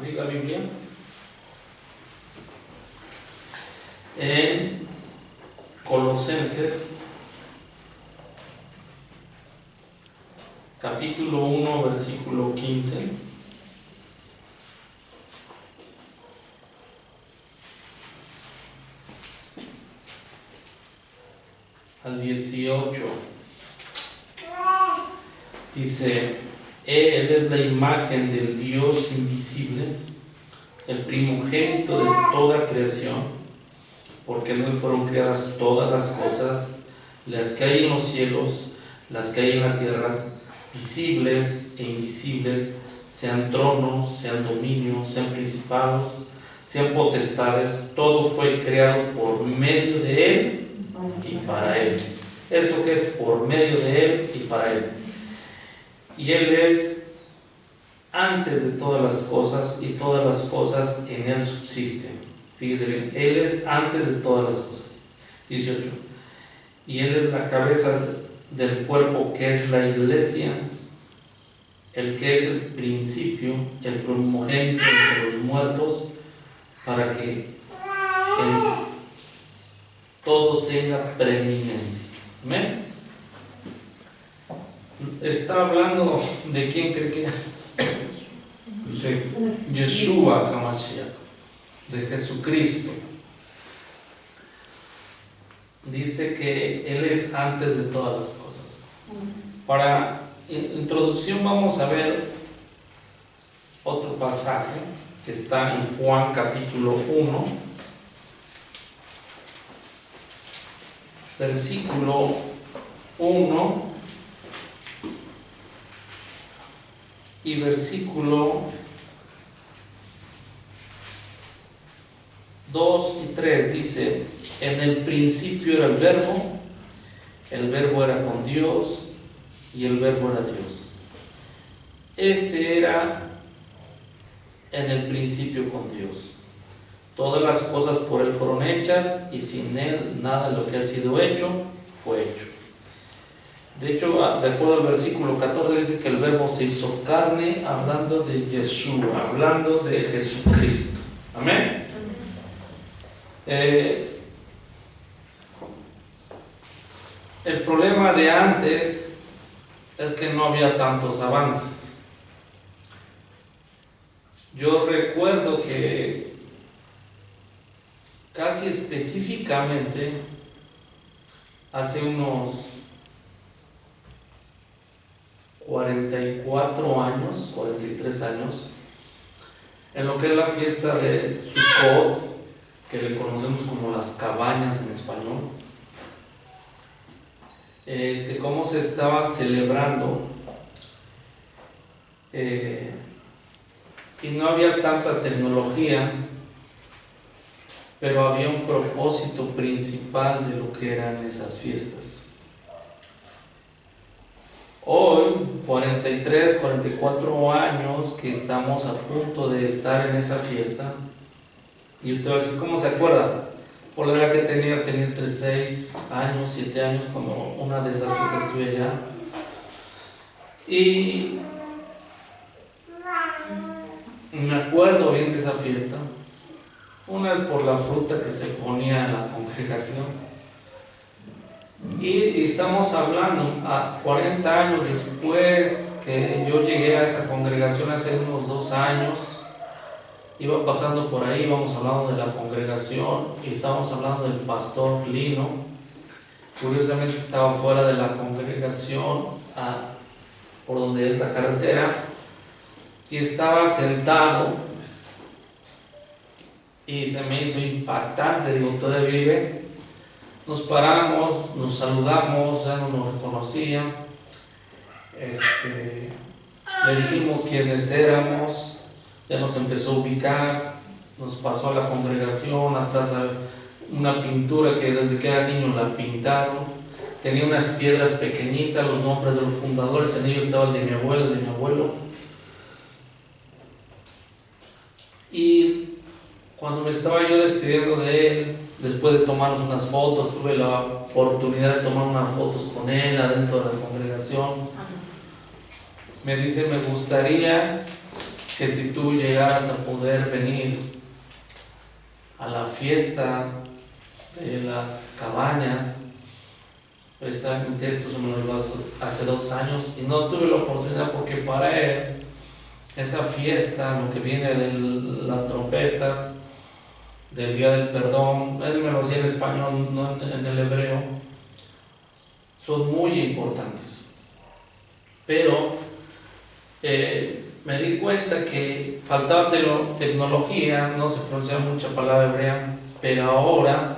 abrir la Biblia en Colosenses capítulo 1, versículo 15 al 18. Dice: Él es la imagen del Dios invisible, el primogénito de toda creación, porque en Él fueron creadas todas las cosas, las que hay en los cielos, las que hay en la tierra, visibles e invisibles, sean tronos, sean dominios, sean principados, sean potestades. Todo fue creado por medio de Él y para Él. Eso que es por medio de Él y para Él. Y Él es antes de todas las cosas, y todas las cosas en Él subsisten. Fíjese bien, Él es antes de todas las cosas. 18. Y Él es la cabeza del cuerpo, que es la iglesia, el que es el principio, el primogénito entre los muertos, para que en todo tenga preeminencia. ¿Amén? Está hablando de quién cree que de Yeshua HaMashiach, de Jesucristo. Dice que Él es antes de todas las cosas. Para introducción vamos a ver otro pasaje que está en Juan capítulo 1, versículo 1 y versículo 2 y 3. Dice: en el principio era el verbo era con Dios y el verbo era Dios. Este era en el principio con Dios. Todas las cosas por Él fueron hechas, y sin Él nada de lo que ha sido hecho fue hecho. De hecho, de acuerdo al versículo 14, dice que el verbo se hizo carne, hablando de Yeshua, hablando de Jesucristo. Amén. El problema de antes es que no había tantos avances. Yo recuerdo que casi específicamente hace unos 44 años, 43 años, en lo que es la fiesta de Sukkot, que le conocemos como las cabañas en español, cómo se estaba celebrando, y no había tanta tecnología, pero había un propósito principal de lo que eran esas fiestas. Hoy, 43, 44 años que estamos a punto de estar en esa fiesta, y usted va a decir: ¿cómo se acuerda? Por la edad que tenía entre 6 años, 7 años, cuando una de esas fiestas estuve allá. Y me acuerdo bien de esa fiesta. Una es por la fruta que se ponía en la congregación. Y estamos hablando a 40 años después que yo llegué a esa congregación, hace unos 2 años. Iba pasando por ahí, íbamos hablando de la congregación y estábamos hablando del pastor Lino. Curiosamente estaba fuera de la congregación, por donde es la carretera, y estaba sentado, y se me hizo impactante. Digo: ¿todavía vive? Nos paramos, nos saludamos, ya no nos reconocía. Le dijimos quiénes éramos. Ya nos empezó a ubicar, nos pasó a la congregación, atrás a una pintura que desde que era niño la pintaron. Tenía unas piedras pequeñitas, los nombres de los fundadores, en ellos estaba el de mi abuelo, el de mi abuelo. Y cuando me estaba yo despidiendo de él, después de tomarnos unas fotos, tuve la oportunidad de tomar unas fotos con él adentro de la congregación. Me dice: me gustaría que si tú llegaras a poder venir a la fiesta de las cabañas, precisamente esto se me olvidó hace 2 años y no tuve la oportunidad porque para él esa fiesta, lo que viene de las trompetas, del Día del Perdón, él me lo hacía en español, no en el hebreo, son muy importantes. Pero me di cuenta que faltaba tecnología, no se pronunciaba mucha palabra hebrea, pero ahora,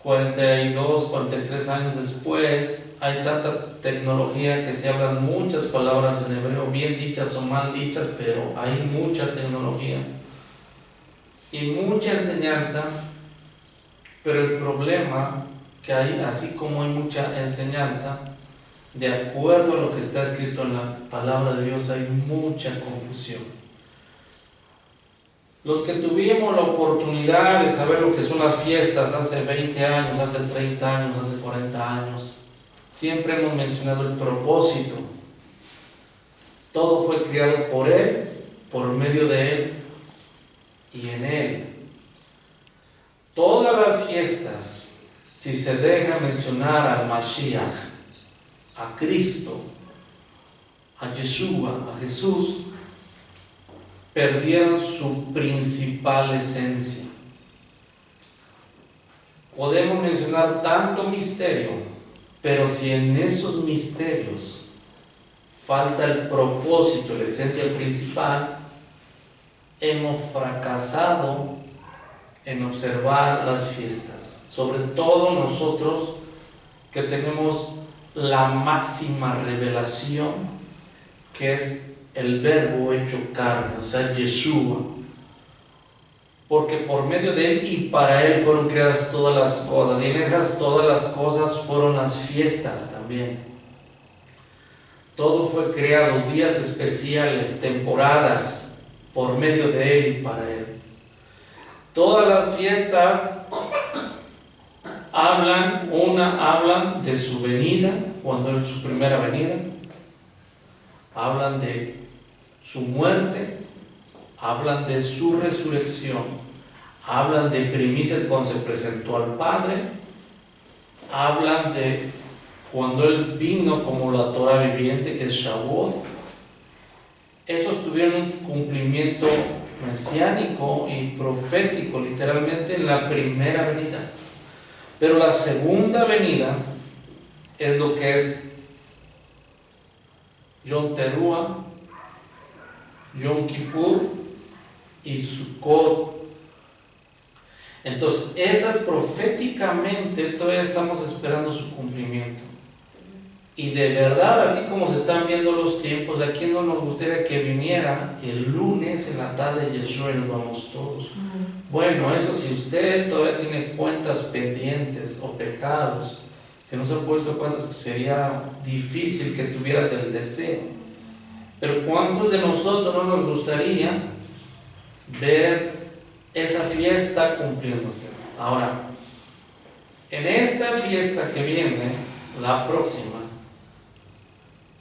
42, 43 años después, hay tanta tecnología que se hablan muchas palabras en hebreo, bien dichas o mal dichas, pero hay mucha tecnología y mucha enseñanza. Pero el problema que hay, así como hay mucha enseñanza, de acuerdo a lo que está escrito en la palabra de Dios, hay mucha confusión. Los que tuvimos la oportunidad de saber lo que son las fiestas hace 20 años, hace 30 años, hace 40 años, siempre hemos mencionado el propósito. Todo fue creado por Él, por medio de Él y en Él. Todas las fiestas, si se deja mencionar al Mashiach, a Cristo, a Yeshua, a Jesús, perdieron su principal esencia. Podemos mencionar tanto misterio, pero si en esos misterios falta el propósito, la esencia principal, hemos fracasado en observar las fiestas. Sobre todo nosotros que tenemos la máxima revelación, que es el verbo hecho carne, o sea, Yeshua, porque por medio de Él y para Él fueron creadas todas las cosas, y en esas todas las cosas fueron las fiestas también. Todo fue creado, días especiales, temporadas, por medio de Él y para Él. Todas las fiestas hablan de su venida, cuando es su primera venida, hablan de su muerte, hablan de su resurrección, hablan de primicias cuando se presentó al Padre, hablan de cuando Él vino como la Torah viviente, que es Shavuot. Esos tuvieron un cumplimiento mesiánico y profético, literalmente en la primera venida. Pero la segunda venida es lo que es Yom Teruah, Yom Kippur y Sukkot. Entonces, esas proféticamente todavía estamos esperando su cumplimiento. Y de verdad, así como se están viendo los tiempos, ¿a quién no nos gustaría que viniera el lunes en la tarde de Yeshua y nos vamos todos? Bueno, eso si usted todavía tiene cuentas pendientes o pecados que no se han puesto cuentas, sería difícil que tuvieras el deseo. Pero ¿cuántos de nosotros no nos gustaría ver esa fiesta cumpliéndose? Ahora, en esta fiesta que viene, la próxima,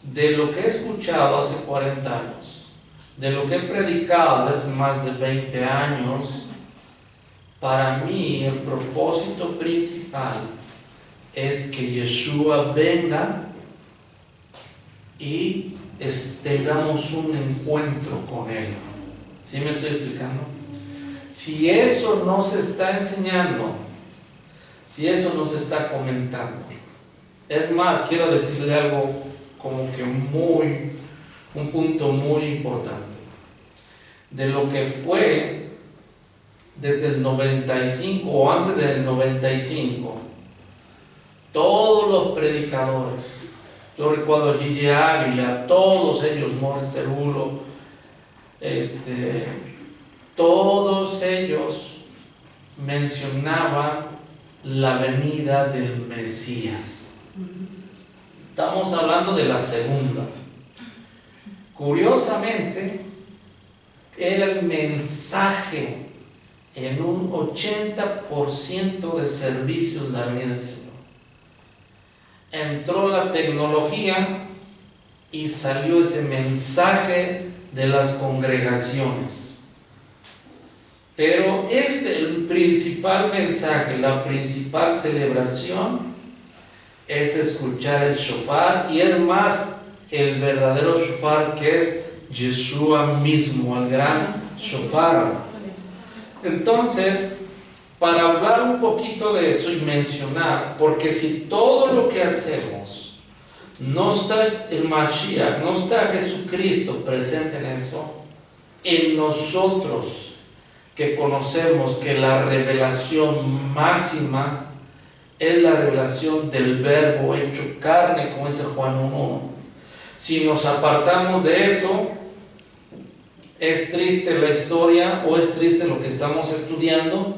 de lo que he escuchado hace 40 años, de lo que he predicado hace más de 20 años, para mí el propósito principal es que Yeshua venga y tengamos un encuentro con Él. ¿Sí me estoy explicando? Si eso no se está enseñando, si eso no se está comentando, es más, quiero decirle algo como que un punto muy importante. De lo que fue desde el 95 o antes del 95, todos los predicadores, yo recuerdo a Gigi Ávila, todos ellos, Morris Cerulo, todos ellos mencionaban la venida del Mesías. Estamos hablando de la segunda. Curiosamente, era el mensaje en un 80% de servicios de la venida del Señor. Entró la tecnología y salió ese mensaje de las congregaciones. Pero el principal mensaje, la principal celebración es escuchar el shofar, y es más el verdadero shofar, que es Yeshua mismo, el gran shofar. Entonces, para hablar un poquito de eso y mencionar, porque si todo lo que hacemos no está el Mashiach, no está Jesucristo presente en eso, en nosotros que conocemos que la revelación máxima es la revelación del Verbo hecho carne, como dice Juan 1:1. Si nos apartamos de eso, es triste la historia, o es triste lo que estamos estudiando,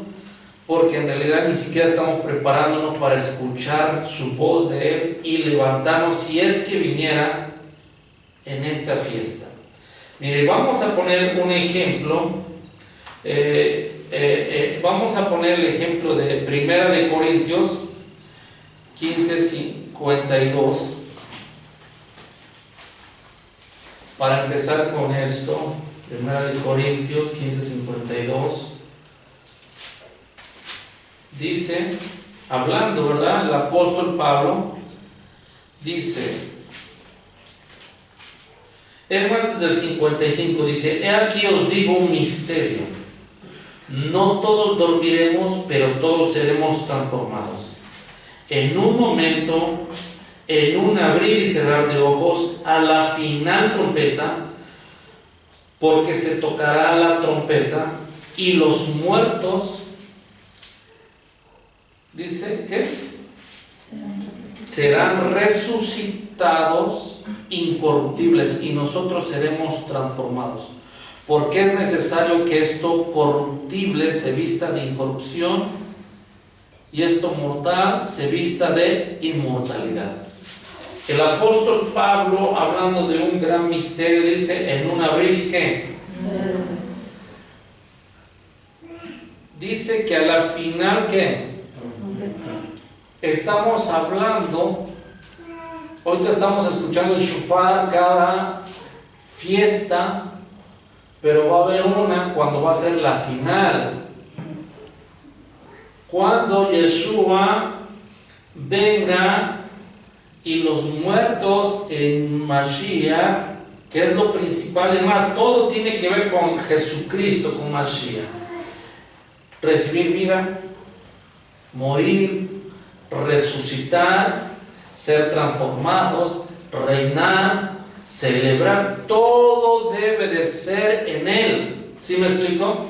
porque en realidad ni siquiera estamos preparándonos para escuchar su voz de Él y levantarnos, si es que viniera en esta fiesta. Mire, vamos a poner un ejemplo. Vamos a poner el ejemplo de Primera de Corintios 15:52, para empezar con esto. Primera de Corintios 15:52 dice, hablando, ¿verdad? El apóstol Pablo dice, es antes del 55, dice: he aquí os digo un misterio, no todos dormiremos, pero todos seremos transformados. En un momento, en un abrir y cerrar de ojos, a la final trompeta, porque se tocará la trompeta, y los muertos, dice que serán resucitados incorruptibles, y nosotros seremos transformados. Porque es necesario que esto corruptible se vista de incorrupción, y esto mortal se vista de inmortalidad. El apóstol Pablo, hablando de un gran misterio, dice: en un abrir, ¿qué? Dice que a la final, ¿qué? Estamos hablando, ahorita estamos escuchando el shofar cada fiesta, pero va a haber una cuando va a ser la final, cuando Yeshua venga y los muertos en Mashiach, que es lo principal. Además, todo tiene que ver con Jesucristo, con Mashiach. Recibir vida, morir, resucitar, ser transformados, reinar, celebrar, todo debe de ser en Él. ¿Sí me explico?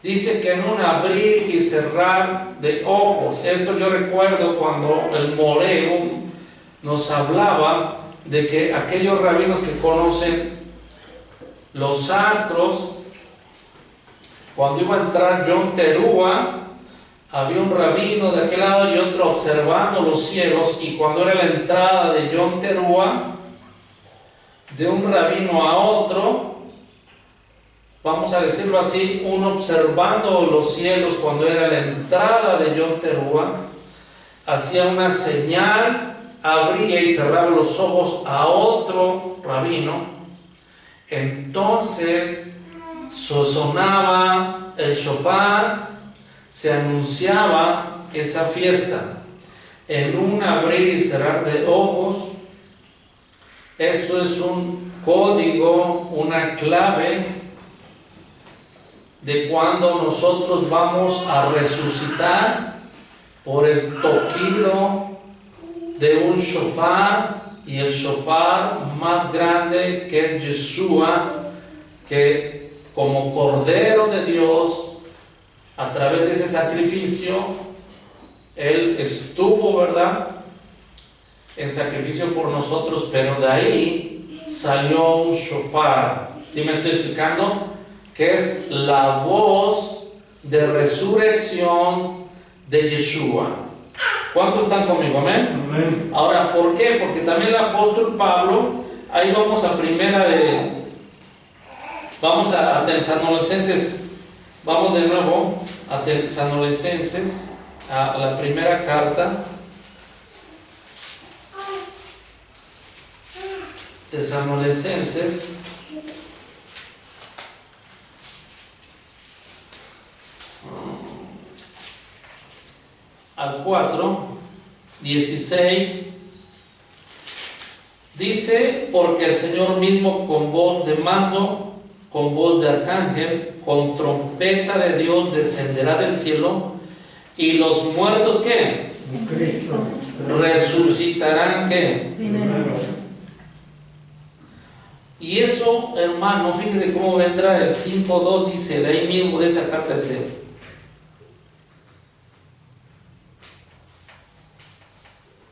Dice que en un abrir y cerrar de ojos. Esto yo recuerdo cuando el Moreo nos hablaba de que aquellos rabinos que conocen los astros, cuando iba a entrar Yom Teruah, había un rabino de aquel lado y otro observando los cielos, y cuando era la entrada de Yom Teruah, de un rabino a otro, vamos a decirlo así, uno observando los cielos cuando era la entrada de Yom Teruah, hacía una señal, abría y cerraba los ojos a otro rabino. Entonces sonaba el shofar, se anunciaba esa fiesta. En un abrir y cerrar de ojos, esto es un código, una clave de cuando nosotros vamos a resucitar por el toquido de un shofar, y el shofar más grande, que es Yeshua, que como Cordero de Dios, a través de ese sacrificio, Él estuvo, ¿verdad?, en sacrificio por nosotros, pero de ahí salió un shofar. ¿Sí me estoy explicando? Que es la voz de resurrección de Yeshua. ¿Cuántos están conmigo? ¿Amén? Amén. Ahora, ¿por qué? Porque también el apóstol Pablo, ahí vamos a vamos a Tesalonicenses, vamos de nuevo a Tesalonicenses, a la primera carta. Tesalonicenses al 4, 16, dice: porque el Señor mismo con voz de mando, con voz de arcángel, con trompeta de Dios descenderá del cielo, y los muertos ¿qué? Cristo Resucitarán ¿qué? primero. Y eso, hermano, fíjese cómo vendrá el 5.2, dice, de ahí mismo de esa carta de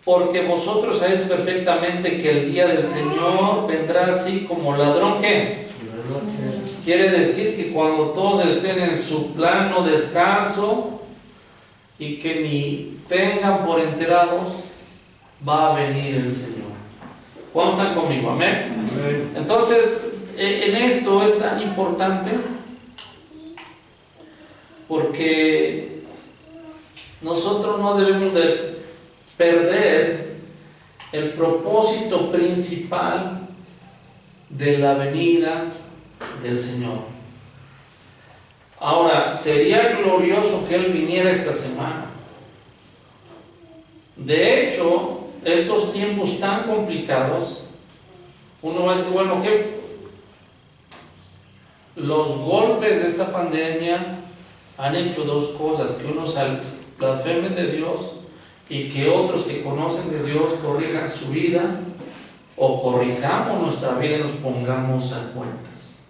porque vosotros sabéis perfectamente que el día del Señor vendrá así como ladrón, ¿qué? Quiere decir que cuando todos estén en su plano descanso y que ni tengan por enterados, va a venir el Señor. ¿Cuántos están conmigo? Amén. Entonces, en esto es tan importante porque nosotros no debemos de perder el propósito principal de la venida del Señor. Ahora, sería glorioso que Él viniera esta semana. De hecho, estos tiempos tan complicados, uno va a decir, bueno, ¿qué? Los golpes de esta pandemia han hecho dos cosas: que unos blasfemen de Dios y que otros que conocen de Dios corrijan su vida, o corrijamos nuestra vida y nos pongamos a cuentas.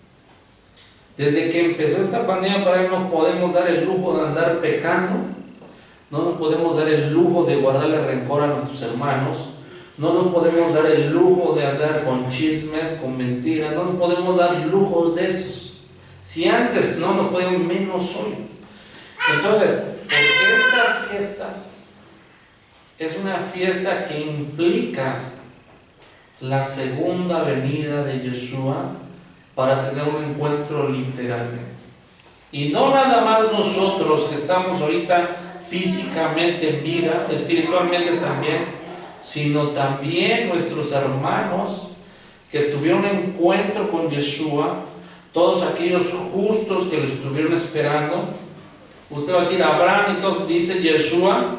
Desde que empezó esta pandemia para él no podemos dar el lujo de andar pecando, no nos podemos dar el lujo de guardarle rencor a nuestros hermanos, no nos podemos dar el lujo de andar con chismes, con mentiras, no nos podemos dar lujos de esos. Si antes no nos podemos, menos hoy. Entonces, porque esta fiesta es una fiesta que implica la segunda venida de Yeshua para tener un encuentro literalmente. Y no nada más nosotros que estamos ahorita físicamente en vida, espiritualmente también, sino también nuestros hermanos que tuvieron un encuentro con Yeshua, todos aquellos justos que lo estuvieron esperando. Usted va a decir Abraham, entonces dice Yeshua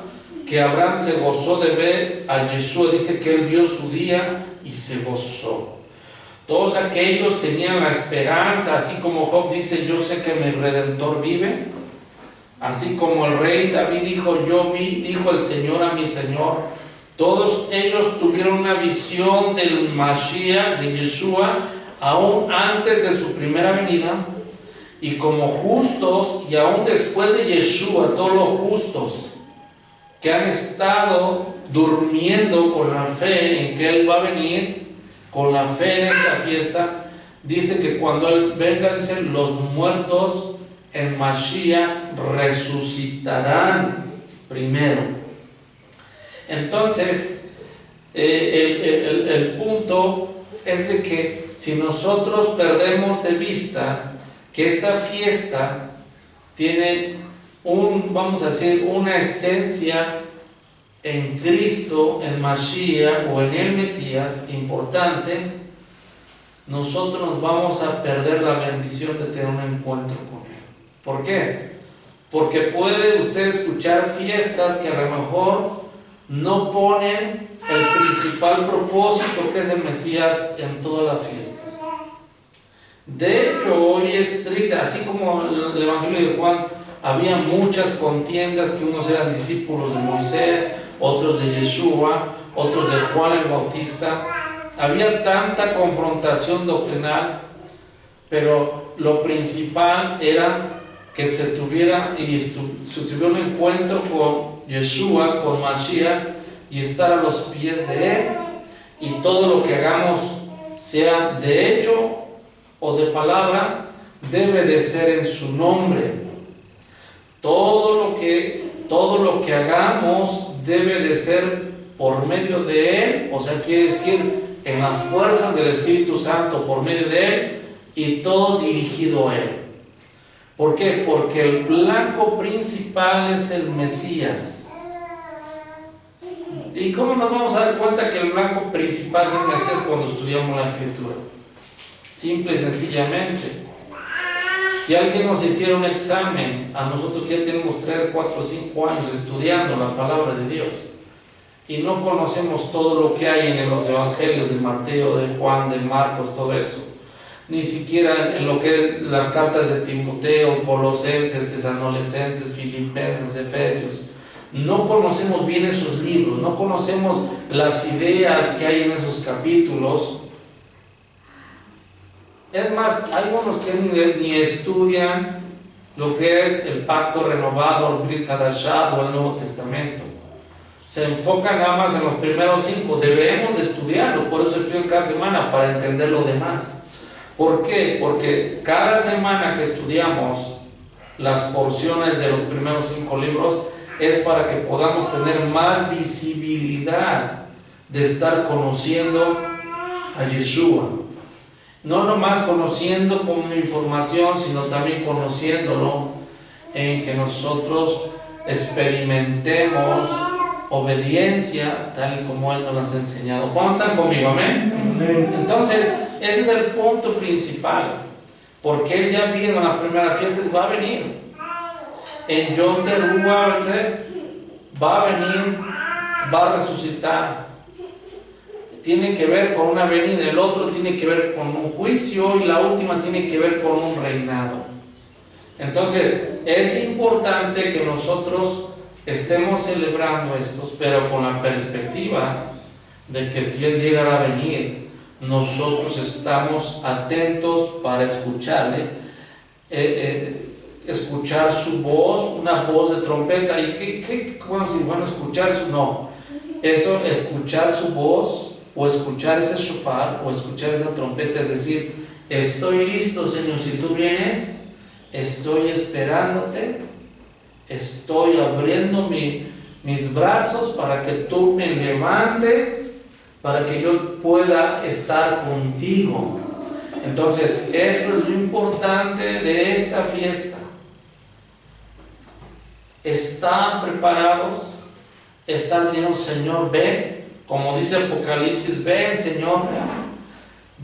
que Abraham se gozó de ver a Yeshua, dice que él vio su día y se gozó. Todos aquellos tenían la esperanza, así como Job dice, yo sé que mi Redentor vive, así como el rey David dijo, yo vi, dijo el Señor a mi Señor. Todos ellos tuvieron una visión del Mashiach, de Yeshua, aún antes de su primera venida, y como justos, y aún después de Yeshua, todos los justos que han estado durmiendo con la fe en que Él va a venir, con la fe en esta fiesta, dice que cuando Él venga, dicen, los muertos en Mashiach resucitarán primero. Entonces, el punto es de que si nosotros perdemos de vista que esta fiesta tiene vamos a decir, una esencia en Cristo, en Mashiach o en el Mesías importante, nosotros nos vamos a perder la bendición de tener un encuentro con Él. ¿Por qué? Porque puede usted escuchar fiestas que a lo mejor no ponen el principal propósito, que es el Mesías, en todas las fiestas. De hecho, hoy es triste, así como el Evangelio de Juan, había muchas contiendas, que unos eran discípulos de Moisés, otros de Yeshua, otros de Juan el Bautista. Había tanta confrontación doctrinal, pero lo principal era que se tuviera un encuentro con Yeshua, con Mashiach, y estar a los pies de Él, y todo lo que hagamos, sea de hecho o de palabra, debe de ser en su nombre. Todo lo que hagamos debe de ser por medio de Él, o sea, quiere decir en la fuerza del Espíritu Santo, por medio de Él, y todo dirigido a Él. ¿Por qué? Porque el blanco principal es el Mesías. ¿Y cómo nos vamos a dar cuenta que el blanco principal es el Mesías cuando estudiamos la Escritura? Simple y sencillamente. Si alguien nos hiciera un examen, a nosotros que ya tenemos 3, 4, 5 años estudiando la palabra de Dios, y no conocemos todo lo que hay en los evangelios de Mateo, de Juan, de Marcos, todo eso, ni siquiera en lo que es las cartas de Timoteo, Colosenses, Tesalonicenses, Filipenses, Efesios, no conocemos bien esos libros, no conocemos las ideas que hay en esos capítulos. Es más, hay unos que ni estudian lo que es el pacto renovado, el Brit Hadashah o el Nuevo Testamento. Se enfocan nada más en los primeros 5. Debemos de estudiarlo, por eso estudio cada semana, para entender lo demás. ¿Por qué? Porque cada semana que estudiamos las porciones de los primeros 5 libros es para que podamos tener más visibilidad de estar conociendo a Yeshua. No nomás conociendo como información, sino también conociéndolo en que nosotros experimentemos obediencia tal y como Él nos ha enseñado. ¿Cuándo están conmigo? ¿Amén? Amén. Entonces, ese es el punto principal. Porque Él ya vino en la primera fiesta, va a venir. En Yom Teruah va a venir, va a resucitar. Tiene que ver con una venida, el otro tiene que ver con un juicio y la última tiene que ver con un reinado. Entonces, es importante que nosotros estemos celebrando estos, pero con la perspectiva de que si Él llegara a venir, nosotros estamos atentos para escucharle, escuchar su voz, una voz de trompeta. ¿Y qué bueno, si bueno escuchar su? No, eso, escuchar su voz, o escuchar ese shofar, o escuchar esa trompeta, es decir, estoy listo, Señor, si tú vienes, estoy esperándote, estoy abriendo mis brazos para que tú me levantes, para que yo pueda estar contigo. Entonces, eso es lo importante de esta fiesta. ¿Están preparados? ¿Están diciendo, Señor, ven? Como dice Apocalipsis, ven, Señor,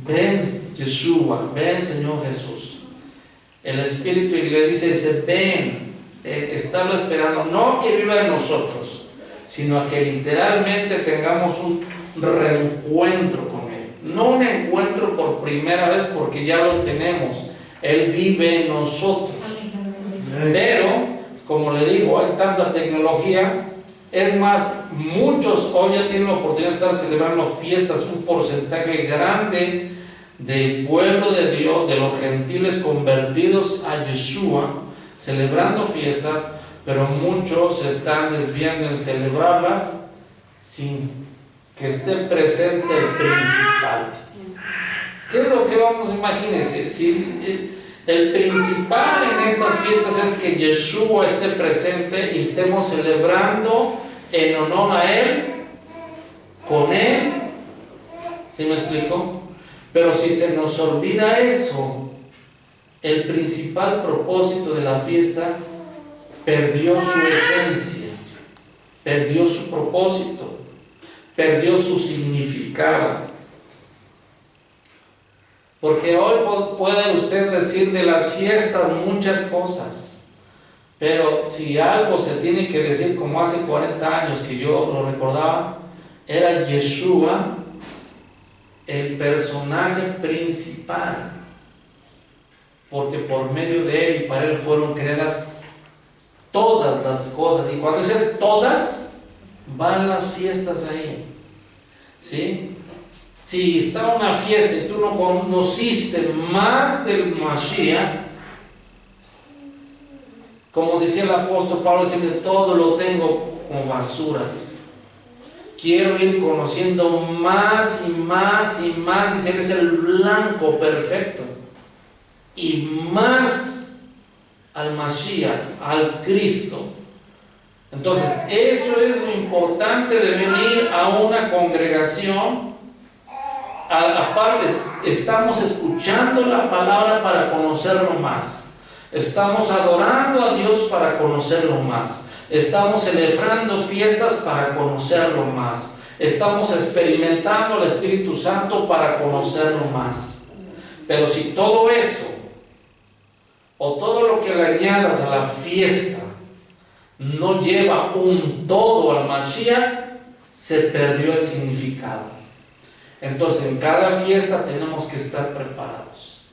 ven, Yeshua, ven, Señor Jesús. El Espíritu y le dice, ven, estarlo esperando, no que viva en nosotros, sino a que literalmente tengamos un reencuentro con Él. No un encuentro por primera vez, porque ya lo tenemos. Él vive en nosotros. Pero, como le digo, hay tanta tecnología. Es más, muchos hoy ya tienen la oportunidad de estar celebrando fiestas, un porcentaje grande del pueblo de Dios, de los gentiles convertidos a Yeshua, celebrando fiestas, pero muchos se están desviando en celebrarlas sin que esté presente el principal. ¿Qué es lo que vamos? Imagínense, si el principal en estas fiestas es que Yeshua esté presente y estemos celebrando en honor a Él, con Él. ¿Sí me explico? Pero si se nos olvida eso, el principal propósito de la fiesta perdió su esencia, perdió su propósito, perdió su significado. Porque hoy puede usted decir de las fiestas muchas cosas, pero si algo se tiene que decir, como hace 40 años que yo lo recordaba, era Yeshua el personaje principal, porque por medio de Él y para Él fueron creadas todas las cosas, y cuando dicen todas, van las fiestas ahí, ¿sí? Si está una fiesta y tú no conociste más del Mashiach, como decía el apóstol Pablo, dice, todo lo tengo como basura, dice. Quiero ir conociendo más y más y más, dice, Él es el blanco perfecto, y más al Mashiach, al Cristo. Entonces, eso es lo importante de venir a una congregación. Aparte, estamos escuchando la palabra para conocerlo más, estamos adorando a Dios para conocerlo más, estamos celebrando fiestas para conocerlo más, estamos experimentando el Espíritu Santo para conocerlo más. Pero si todo eso o todo lo que le añadas a la fiesta no lleva un todo al Mashiach, se perdió el significado. Entonces en cada fiesta tenemos que estar preparados.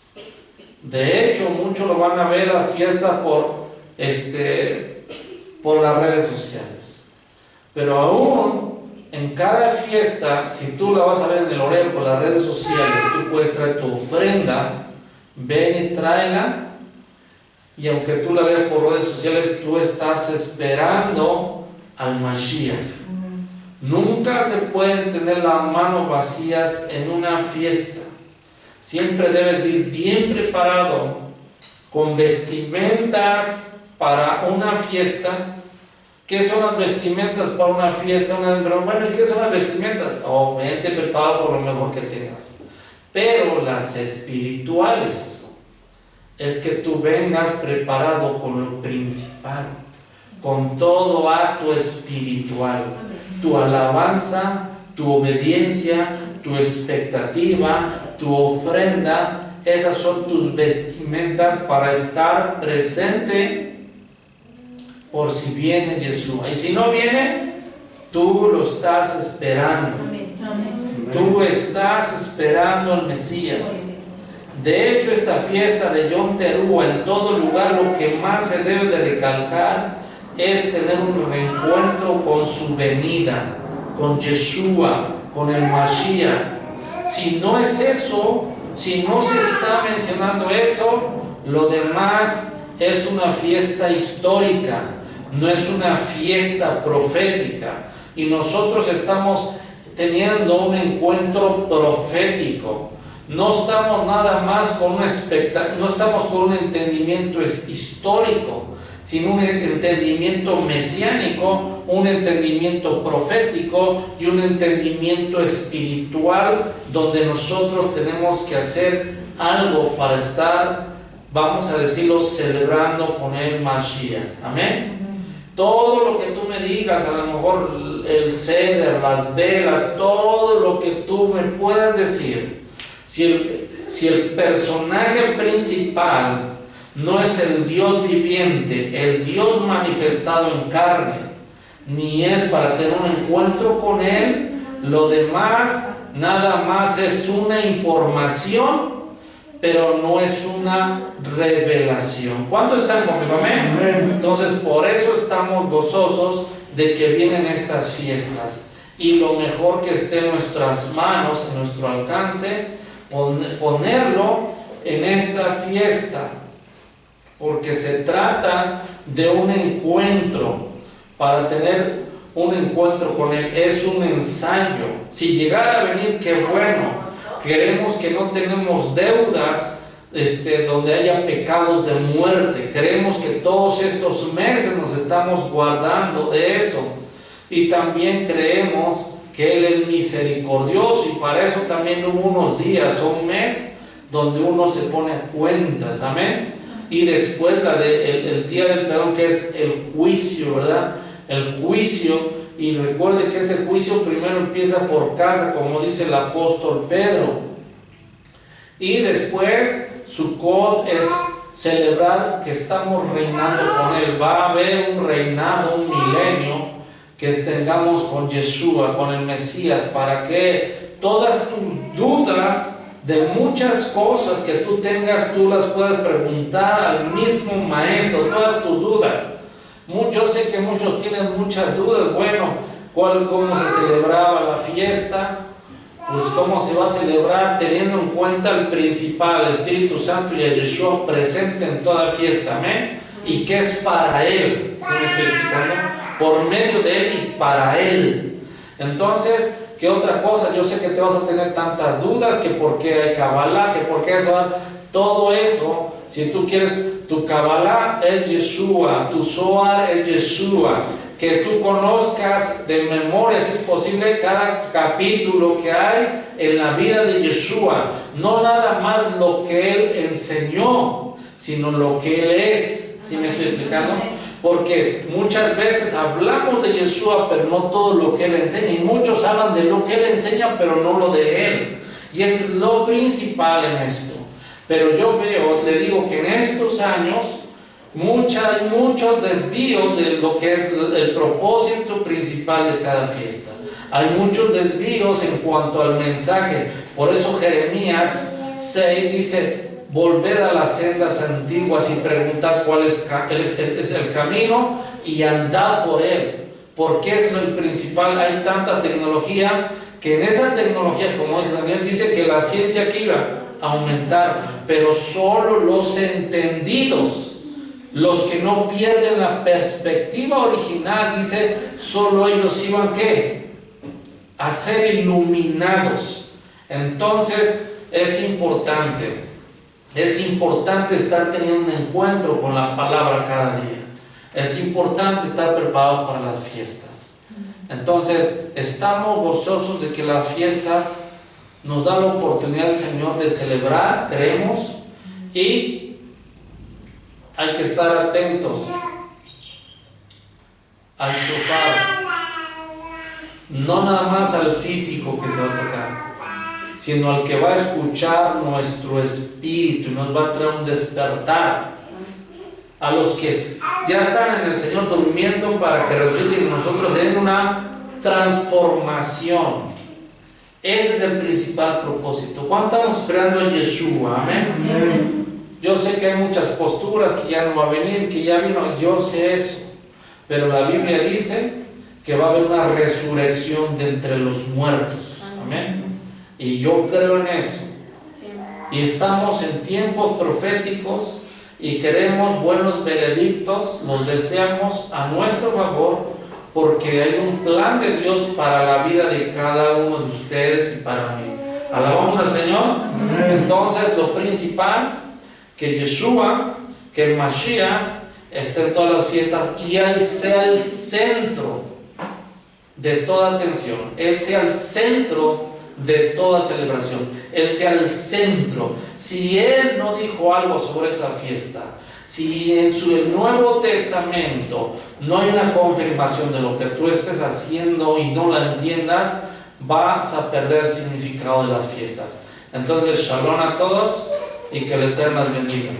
De hecho, muchos lo van a ver a la fiesta por las redes sociales. Pero aún en cada fiesta, si tú la vas a ver en el horario por las redes sociales, tú puedes traer tu ofrenda, ven y tráela, y aunque tú la veas por redes sociales, tú estás esperando al Mashiach. Nunca se pueden tener las manos vacías en una fiesta. Siempre debes de ir bien preparado, con vestimentas para una fiesta. ¿Qué son las vestimentas para una fiesta? Bueno, ¿y qué son las vestimentas? Vente preparado por lo mejor que tengas. Pero las espirituales es que tú vengas preparado con lo principal, con todo acto espiritual, tu alabanza, tu obediencia, tu expectativa, tu ofrenda. Esas son tus vestimentas para estar presente por si viene Yeshua. Y si no viene, tú lo estás esperando. Tú estás esperando al Mesías. De hecho, esta fiesta de Yom Teruah, en todo lugar, lo que más se debe de recalcar es tener un reencuentro con su venida, con Yeshua, con el Mashiach. Si no es eso, si no se está mencionando eso, lo demás es una fiesta histórica, no es una fiesta profética. Y nosotros estamos teniendo un encuentro profético. No estamos nada más con no estamos con un entendimiento histórico, sino un entendimiento mesiánico, un entendimiento profético y un entendimiento espiritual, donde nosotros tenemos que hacer algo para estar, vamos a decirlo, celebrando con el Mashiach. Amén. Todo lo que tú me digas, a lo mejor el ceder, las velas, todo lo que tú me puedas decir, si el personaje principal no es el Dios viviente, el Dios manifestado en carne, ni es para tener un encuentro con Él, lo demás nada más es una información, pero no es una revelación. ¿Cuántos están conmigo? Amén. Amén. Entonces, por eso estamos gozosos de que vienen estas fiestas. Y lo mejor que esté en nuestras manos, en nuestro alcance, ponerlo en esta fiesta, porque se trata de un encuentro. Para tener un encuentro con Él es un ensayo. Si llegara a venir, qué bueno. Queremos que no tenemos deudas donde haya pecados de muerte. Queremos que todos estos meses nos estamos guardando de eso. Y también creemos que Él es misericordioso, y para eso también hubo unos días o un mes donde uno se pone a cuentas. Amén. Y después el día del perdón, que es el juicio, ¿verdad? El juicio. Y recuerde que ese juicio primero empieza por casa, como dice el apóstol Pedro. Y después Sukkot es celebrar que estamos reinando con Él. Va a haber un reinado, un milenio que tengamos con Yeshua, con el Mesías, para que todas tus dudas de muchas cosas que tú tengas, tú las puedas preguntar al mismo Maestro, todas tus dudas. Yo sé que muchos tienen muchas dudas. Bueno, ¿cómo se celebraba la fiesta? Pues cómo se va a celebrar teniendo en cuenta el principal, el Espíritu Santo y a Yeshua presente en toda fiesta. Amén. Y que es para Él, ¿sí me estoy explicando? Por medio de Él y para Él. Entonces, ¿qué otra cosa? Yo sé que te vas a tener tantas dudas, que por qué hay Kabbalah, que por qué eso, todo eso. Si tú quieres, tu Kabbalah es Yeshua, tu Zohar es Yeshua, que tú conozcas de memoria, si es posible, cada capítulo que hay en la vida de Yeshua, no nada más lo que Él enseñó, sino lo que Él es. ¿Sí me estoy explicando? Porque muchas veces hablamos de Yeshua, pero no todo lo que Él enseña, y muchos hablan de lo que Él enseña, pero no lo de Él, y es lo principal en esto. Pero yo veo, le digo que en estos años hay muchos desvíos de lo que es el propósito principal de cada fiesta. Hay muchos desvíos en cuanto al mensaje. Por eso Jeremías 6 dice: volver a las sendas antiguas y preguntar cuál es el camino y andar por él. Porque es el principal. Hay tanta tecnología que en esa tecnología, como dice Daniel, dice que la ciencia que iba a aumentar, pero solo los entendidos, los que no pierden la perspectiva original, dice, solo ellos iban a ser iluminados. Entonces es importante estar teniendo un encuentro con la palabra cada día. Es importante estar preparado para las fiestas. Entonces estamos gozosos de que las fiestas nos da la oportunidad el Señor de celebrar, creemos, y hay que estar atentos al shofar, no nada más al físico que se va a tocar, sino al que va a escuchar nuestro espíritu y nos va a traer un despertar. A los que ya están en el Señor durmiendo, para que resuciten nosotros en una transformación. Ese es el principal propósito. ¿Cuánto estamos esperando en Yeshua? Amén. Amén. Yo sé que hay muchas posturas, que ya no va a venir, que ya vino, yo sé eso. Pero la Biblia dice que va a haber una resurrección de entre los muertos. Amén. Y yo creo en eso. Y estamos en tiempos proféticos y queremos buenos veredictos, los deseamos a nuestro favor, porque hay un plan de Dios para la vida de cada uno de ustedes y para mí. Alabamos al Señor. Amén. Entonces, lo principal, que Yeshua, que el Mashiach esté en todas las fiestas y Él sea el centro de toda atención. Él sea el centro de toda celebración. Él sea el centro. Si Él no dijo algo sobre esa fiesta, si en el Nuevo Testamento no hay una confirmación de lo que tú estés haciendo y no la entiendas, vas a perder el significado de las fiestas. Entonces, shalom a todos y que el Eterno les bendiga.